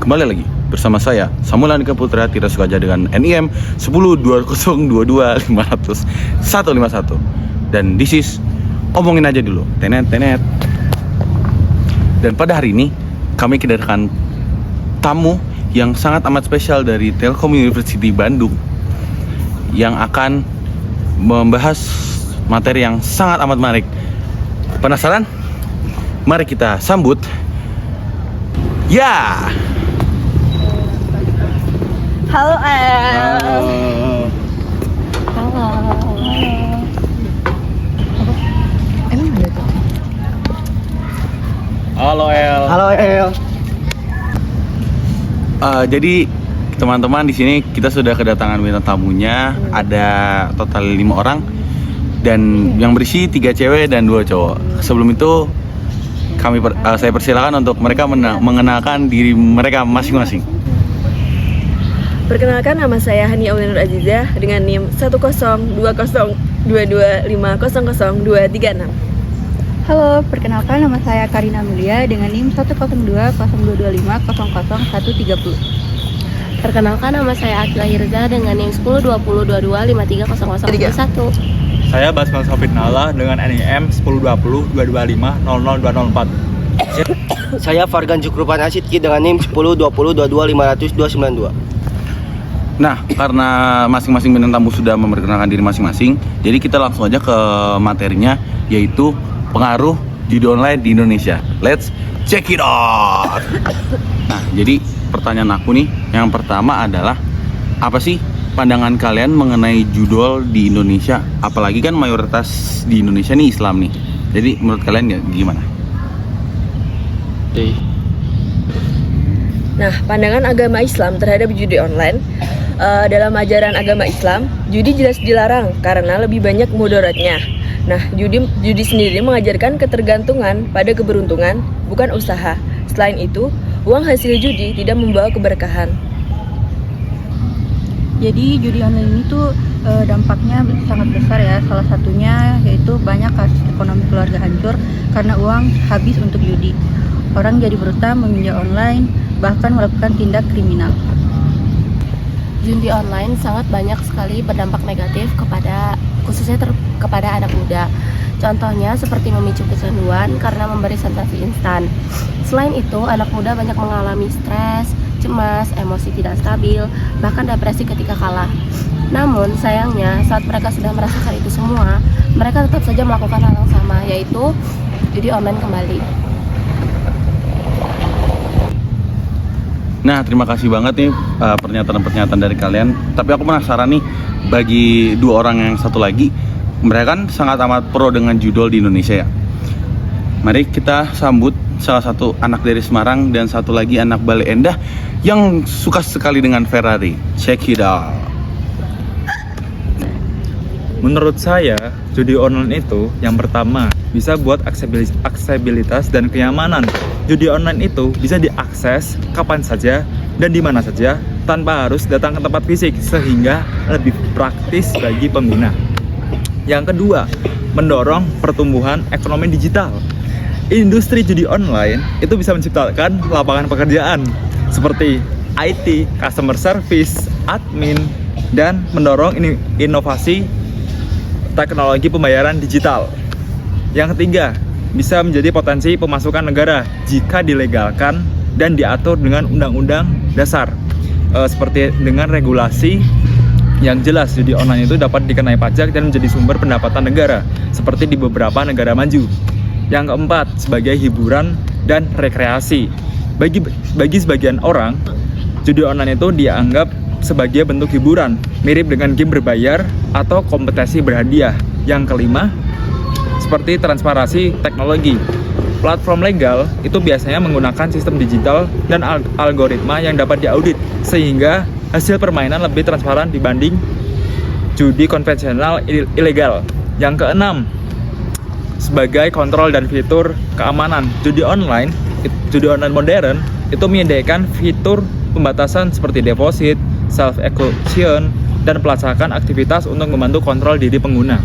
Kembali lagi bersama saya Samuel Andika Putra, tidak sengaja dengan NIM 102022 500 151. Dan this is omongin aja dulu. Tenet. Dan pada hari ini kami kedatangan tamu yang sangat amat spesial dari Telkom University Bandung yang akan membahas materi yang sangat amat menarik. Penasaran? Mari kita sambut ya. Halo El. Halo. Emang ada tuh? Halo El. Halo El. Jadi teman-teman, di sini kita sudah kedatangan bintang tamunya. Ada total 5 orang dan yang berisi 3 cewek dan 2 cowok. Sebelum itu saya persilakan untuk mereka mengenalkan diri mereka masing-masing. Perkenalkan, nama saya Hani Aulianur Azizah dengan NIM 1020225000236. Halo, perkenalkan nama saya Karina Mulia dengan NIM 1020225000130. Perkenalkan, nama saya Akila Hirza dengan NIM 102022530001. Saya Basmal Sofit Nala dengan NIM 102022500204. Saya Fargan Jukrupan Asidki dengan NIM 10202225000292. Nah, karena masing-masing bintang tamu sudah memperkenalkan diri masing-masing, jadi kita langsung aja ke materinya, yaitu pengaruh judi online di Indonesia. Let's check it out. Nah, jadi pertanyaan aku nih, yang pertama adalah apa sih pandangan kalian mengenai judol di Indonesia? Apalagi kan mayoritas di Indonesia nih Islam nih. Jadi menurut kalian ya gimana? Nah, pandangan agama Islam terhadap judi online. Dalam ajaran agama Islam, judi jelas dilarang karena lebih banyak mudaratnya. Nah, judi sendiri mengajarkan ketergantungan pada keberuntungan, bukan usaha. Selain itu, uang hasil judi tidak membawa keberkahan. Jadi judi online ini tuh dampaknya sangat besar ya. Salah satunya yaitu banyak kasus ekonomi keluarga hancur karena uang habis untuk judi. Orang jadi berutang, meminjam online, bahkan melakukan tindak kriminal. Judi online sangat banyak sekali berdampak negatif khususnya kepada anak muda. Contohnya seperti memicu kecanduan karena memberi sensasi instan. Selain itu, anak muda banyak mengalami stres, cemas, emosi tidak stabil, bahkan depresi ketika kalah. Namun sayangnya saat mereka sudah merasakan itu semua, mereka tetap saja melakukan hal yang sama, yaitu judi online kembali. Nah, terima kasih banget nih pernyataan-pernyataan dari kalian. Tapi aku penasaran nih, bagi 2 orang yang satu lagi, mereka kan sangat amat pro dengan judol di Indonesia ya. Mari kita sambut salah satu anak dari Semarang dan satu lagi anak Bale Endah yang suka sekali dengan Ferrari. Check it out. Menurut saya, judi online itu yang pertama bisa buat aksesibilitas dan kenyamanan. Judi online itu bisa diakses kapan saja dan di mana saja tanpa harus datang ke tempat fisik, sehingga lebih praktis bagi pengguna. Yang kedua, mendorong pertumbuhan ekonomi digital. Industri judi online itu bisa menciptakan lapangan pekerjaan seperti IT, customer service, admin, dan mendorong inovasi teknologi pembayaran digital. Yang ketiga, bisa menjadi potensi pemasukan negara jika dilegalkan dan diatur dengan undang-undang dasar, seperti dengan regulasi yang jelas. Judi online itu dapat dikenai pajak dan menjadi sumber pendapatan negara seperti di beberapa negara maju. Yang keempat, sebagai hiburan dan rekreasi. Bagi sebagian orang, judi online itu dianggap sebagai bentuk hiburan, mirip dengan game berbayar atau kompetisi berhadiah. Yang kelima, seperti transparansi teknologi. Platform legal itu biasanya menggunakan sistem digital dan algoritma yang dapat diaudit, sehingga hasil permainan lebih transparan dibanding judi konvensional ilegal. Yang keenam, sebagai kontrol dan fitur keamanan. Judi online modern itu menyediakan fitur pembatasan seperti deposit, self-execution, dan pelacakan aktivitas untuk membantu kontrol diri pengguna.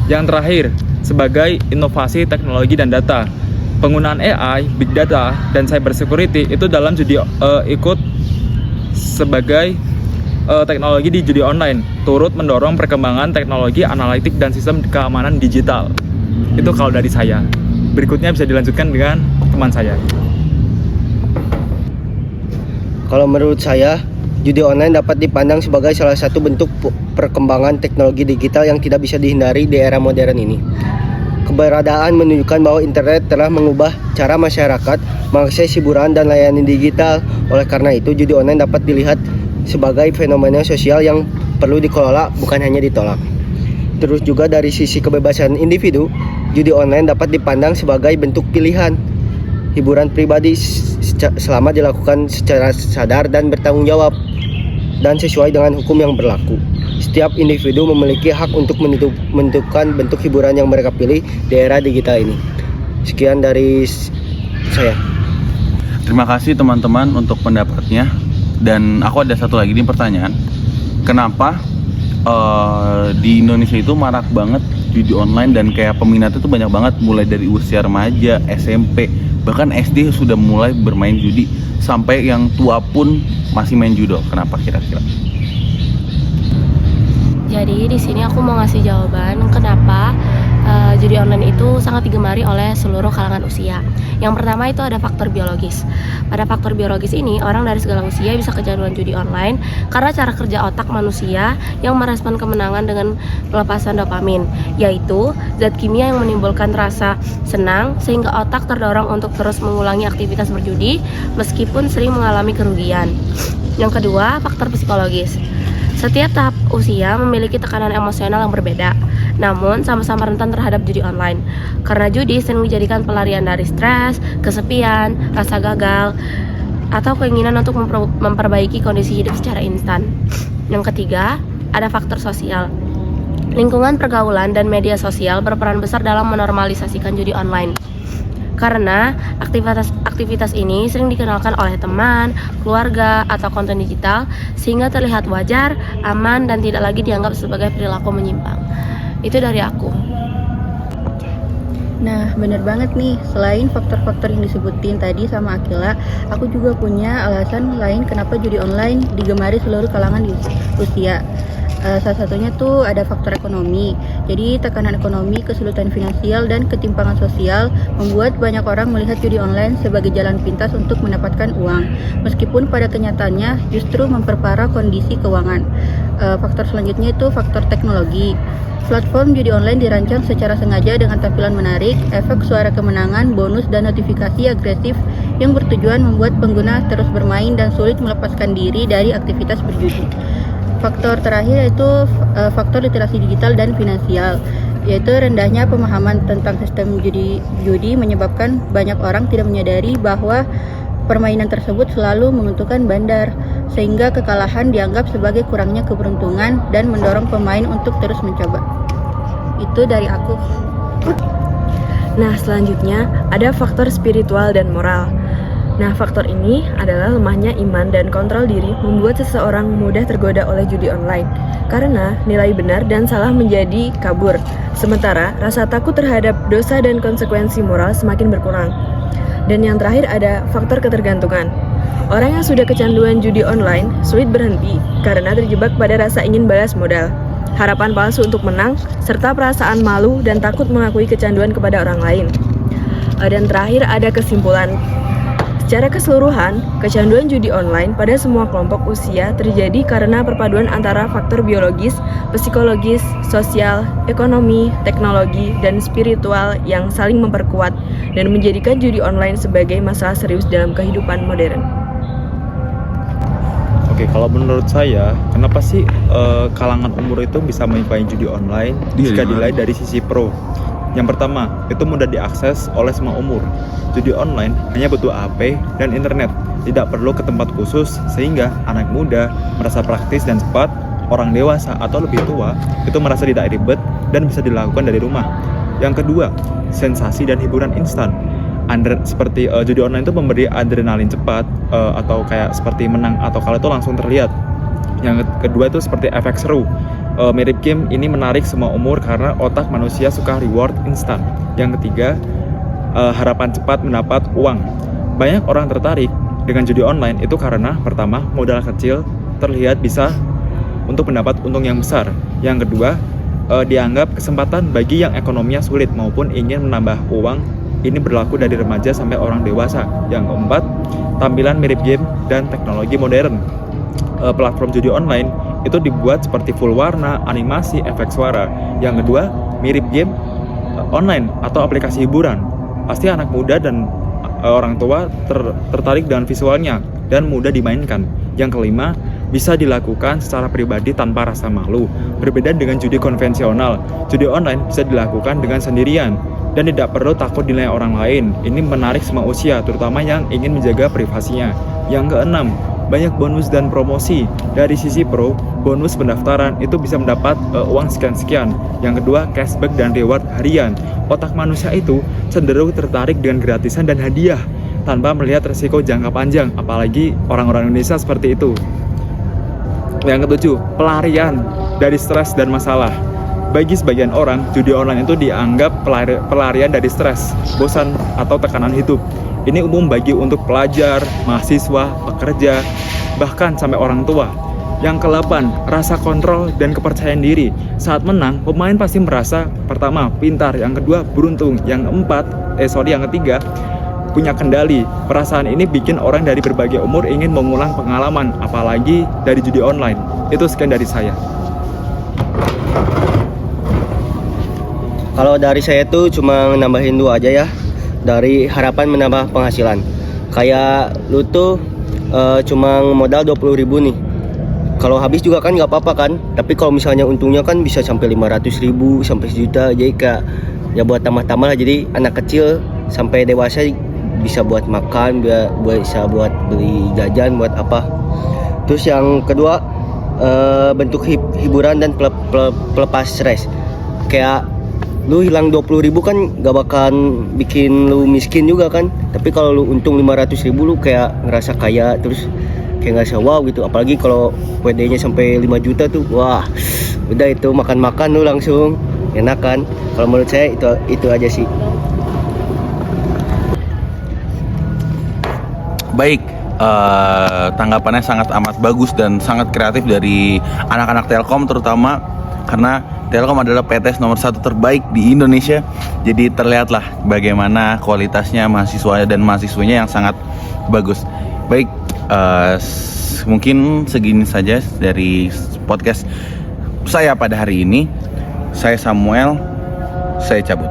Yang terakhir, sebagai inovasi teknologi dan data. penggunaan AI, big data, dan cyber security itu dalam judi ikut sebagai teknologi di judi online, turut mendorong perkembangan teknologi analitik dan sistem keamanan digital. Itu kalau dari saya. Berikutnya bisa dilanjutkan dengan teman saya. Kalau menurut saya, judi online dapat dipandang sebagai salah satu bentuk perkembangan teknologi digital yang tidak bisa dihindari di era modern ini. Keberadaan menunjukkan bahwa internet telah mengubah cara masyarakat mengakses hiburan dan layanan digital. Oleh karena itu, judi online dapat dilihat sebagai fenomena sosial yang perlu dikelola, bukan hanya ditolak. Terus juga dari sisi kebebasan individu, judi online dapat dipandang sebagai bentuk pilihan hiburan pribadi selama dilakukan secara sadar dan bertanggung jawab dan sesuai dengan hukum yang berlaku. Setiap individu memiliki hak untuk menentukan bentuk hiburan yang mereka pilih di era digital ini. Sekian dari saya. Terima kasih teman-teman untuk pendapatnya. Dan aku ada satu lagi nih pertanyaan. Kenapa di Indonesia itu marak banget judi online dan kayak peminatnya tuh banyak banget, mulai dari usia remaja, SMP, bahkan SD sudah mulai bermain judi, sampai yang tua pun masih main judo. Kenapa kira-kira? Jadi di sini aku mau ngasih jawaban kenapa judi online itu sangat digemari oleh seluruh kalangan usia. Yang pertama itu ada faktor biologis. Pada faktor biologis ini, orang dari segala usia bisa kecanduan judi online karena cara kerja otak manusia yang merespon kemenangan dengan pelepasan dopamin, yaitu zat kimia yang menimbulkan rasa senang sehingga otak terdorong untuk terus mengulangi aktivitas berjudi meskipun sering mengalami kerugian. Yang kedua, faktor psikologis. Setiap tahap usia memiliki tekanan emosional yang berbeda, namun sama-sama rentan terhadap judi online. Karena judi sering dijadikan pelarian dari stres, kesepian, rasa gagal, atau keinginan untuk memperbaiki kondisi hidup secara instan. Yang ketiga, ada faktor sosial. Lingkungan pergaulan dan media sosial berperan besar dalam menormalisasikan judi online. Karena aktivitas ini sering dikenalkan oleh teman, keluarga, atau konten digital sehingga terlihat wajar, aman, dan tidak lagi dianggap sebagai perilaku menyimpang. Itu dari aku. Nah, bener banget nih. Selain faktor-faktor yang disebutin tadi sama Akila, aku juga punya alasan lain kenapa judi online digemari seluruh kalangan di usia. Salah satunya tuh ada faktor ekonomi. Jadi tekanan ekonomi, kesulitan finansial, dan ketimpangan sosial membuat banyak orang melihat judi online sebagai jalan pintas untuk mendapatkan uang, meskipun pada kenyataannya justru memperparah kondisi keuangan. Faktor selanjutnya itu faktor teknologi. Platform judi online dirancang secara sengaja dengan tampilan menarik, efek suara kemenangan, bonus, dan notifikasi agresif yang bertujuan membuat pengguna terus bermain dan sulit melepaskan diri dari aktivitas berjudi. Faktor terakhir yaitu faktor literasi digital dan finansial, yaitu rendahnya pemahaman tentang sistem judi menyebabkan banyak orang tidak menyadari bahwa permainan tersebut selalu menguntungkan bandar, sehingga kekalahan dianggap sebagai kurangnya keberuntungan dan mendorong pemain untuk terus mencoba. Itu dari aku. Nah, selanjutnya ada faktor spiritual dan moral. Nah, faktor ini adalah lemahnya iman dan kontrol diri membuat seseorang mudah tergoda oleh judi online karena nilai benar dan salah menjadi kabur. Sementara rasa takut terhadap dosa dan konsekuensi moral semakin berkurang. Dan yang terakhir ada faktor ketergantungan. Orang yang sudah kecanduan judi online sulit berhenti karena terjebak pada rasa ingin balas modal, harapan palsu untuk menang, serta perasaan malu dan takut mengakui kecanduan kepada orang lain. Dan terakhir ada kesimpulan. Secara keseluruhan, kecanduan judi online pada semua kelompok usia terjadi karena perpaduan antara faktor biologis, psikologis, sosial, ekonomi, teknologi, dan spiritual yang saling memperkuat dan menjadikan judi online sebagai masalah serius dalam kehidupan modern. Oke, kalau menurut saya, kenapa sih kalangan umur itu bisa menyukai judi online jika dilihat dari sisi pro? Yang pertama, itu mudah diakses oleh semua umur. Judi online hanya butuh HP dan internet, tidak perlu ke tempat khusus, sehingga anak muda merasa praktis dan cepat. Orang dewasa atau lebih tua itu merasa tidak ribet dan bisa dilakukan dari rumah. Yang kedua, sensasi dan hiburan instan. Seperti judi online itu memberi adrenalin cepat, atau kayak seperti menang atau kalah itu langsung terlihat. Yang kedua itu seperti efek seru. Mirip game ini menarik semua umur karena otak manusia suka reward instan. Yang ketiga, harapan cepat mendapat uang. Banyak orang tertarik dengan judi online itu karena pertama, modal kecil terlihat bisa untuk mendapat untung yang besar. Yang kedua, dianggap kesempatan bagi yang ekonominya sulit maupun ingin menambah uang. Ini berlaku dari remaja sampai orang dewasa. Yang keempat, tampilan mirip game dan teknologi modern. Platform judi online itu dibuat seperti full warna, animasi, efek suara. Yang kedua, mirip game online atau aplikasi hiburan. Pasti anak muda dan orang tua tertarik dengan visualnya dan mudah dimainkan. Yang kelima, bisa dilakukan secara pribadi tanpa rasa malu. Berbeda dengan judi konvensional, judi online bisa dilakukan dengan sendirian dan tidak perlu takut dinilai orang lain. Ini menarik semua usia, terutama yang ingin menjaga privasinya. Yang keenam, banyak bonus dan promosi. Dari sisi pro, bonus pendaftaran itu bisa mendapat uang sekian-sekian. Yang kedua, cashback dan reward harian. Otak manusia itu cenderung tertarik dengan gratisan dan hadiah tanpa melihat resiko jangka panjang, apalagi orang-orang Indonesia seperti itu. Yang ketujuh, pelarian dari stres dan masalah. Bagi sebagian orang, judi online itu dianggap pelarian dari stres, bosan, atau tekanan hidup. Ini umum bagi untuk pelajar, mahasiswa, pekerja, bahkan sampai orang tua. Yang ke-8, rasa kontrol dan kepercayaan diri. Saat menang, pemain pasti merasa pertama, pintar, yang kedua, beruntung, yang ketiga, punya kendali. Perasaan ini bikin orang dari berbagai umur ingin mengulang pengalaman, apalagi dari judi online. Itu sekian dari saya. Kalau dari saya tuh cuma nambahin 2 aja ya. Dari harapan menambah penghasilan. Kayak lu tuh cuma modal 20.000 nih. Kalau habis juga kan nggak apa-apa kan. Tapi kalau misalnya untungnya kan bisa sampai 500.000 sampai 1 juta. Jadi kayak ya buat tambah-tambah lah. Jadi anak kecil sampai dewasa bisa buat makan, bisa buat beli jajan, buat apa. Terus yang kedua, bentuk hiburan dan pelepas stres. Kayak lu hilang 20.000 kan gak bakalan bikin lu miskin juga kan. Tapi kalau lu untung 500.000 lu kayak ngerasa kaya, terus kayak ngerasa wow gitu. Apalagi kalau WD-nya sampai 5 juta tuh, wah udah itu makan-makan lu langsung enak kan. Kalau menurut saya itu aja sih. Baik, tanggapannya sangat amat bagus dan sangat kreatif dari anak-anak Telkom, terutama karena Telkom adalah PTS nomor 1 terbaik di Indonesia. Jadi terlihatlah bagaimana kualitasnya mahasiswa dan mahasiswanya yang sangat bagus. Baik, mungkin segini saja dari podcast saya pada hari ini. Saya Samuel, saya cabut.